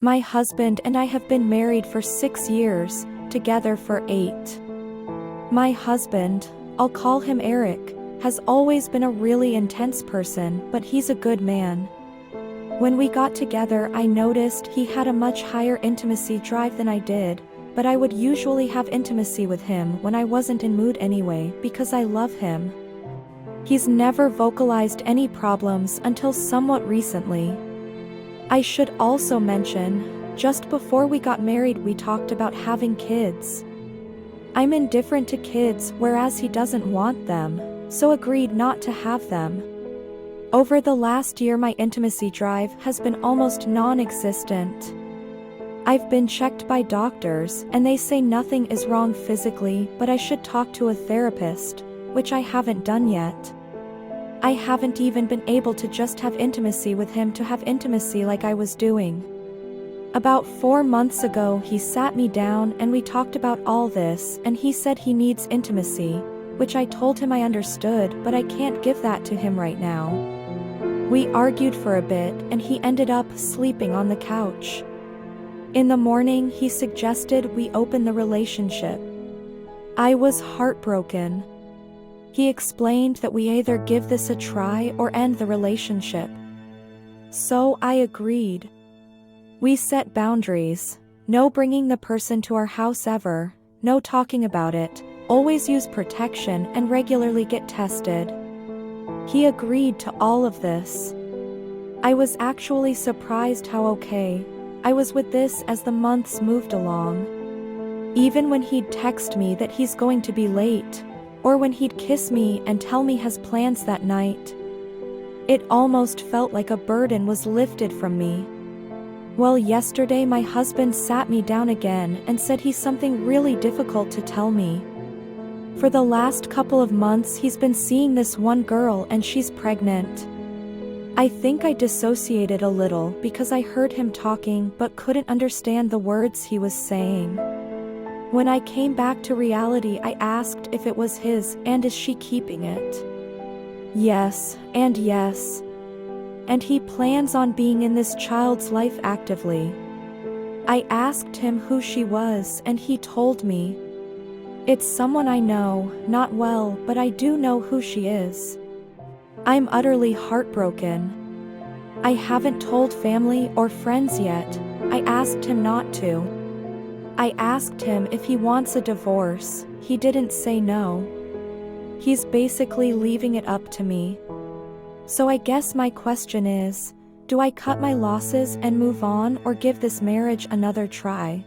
My husband and I have been married for 6 years, together for 8. My husband, I'll call him Eric, has always been a really intense person, but he's a good man. When we got together, I noticed he had a much higher intimacy drive than I did, but I would usually have intimacy with him when I wasn't in mood anyway, because I love him. He's never vocalized any problems until somewhat recently. I should also mention, just before we got married we talked about having kids. I'm indifferent to kids, whereas he doesn't want them, so agreed not to have them. Over the last year my intimacy drive has been almost non-existent. I've been checked by doctors, and they say nothing is wrong physically, but I should talk to a therapist, which I haven't done yet. I haven't even been able to just have intimacy with him to have intimacy like I was doing. About 4 months ago he sat me down and we talked about all this, and he said he needs intimacy, which I told him I understood, but I can't give that to him right now. We argued for a bit and he ended up sleeping on the couch. In the morning he suggested we open the relationship. I was heartbroken. He explained that we either give this a try or end the relationship. So I agreed. We set boundaries: no bringing the person to our house ever, no talking about it, always use protection and regularly get tested. He agreed to all of this. I was actually surprised how okay I was with this as the months moved along. Even when he'd text me that he's going to be late, or when he'd kiss me and tell me his plans that night, it almost felt like a burden was lifted from me. Well, yesterday my husband sat me down again and said he's something really difficult to tell me. For the last couple of months he's been seeing this one girl and she's pregnant. I think I dissociated a little because I heard him talking but couldn't understand the words he was saying. When I came back to reality I asked if it was his and is she keeping it. Yes, and yes. And he plans on being in this child's life actively. I asked him who she was and he told me. It's someone I know, not well, but I do know who she is. I'm utterly heartbroken. I haven't told family or friends yet. I asked him not to. I asked him if he wants a divorce. He didn't say no. He's basically leaving it up to me. So I guess my question is, do I cut my losses and move on or give this marriage another try?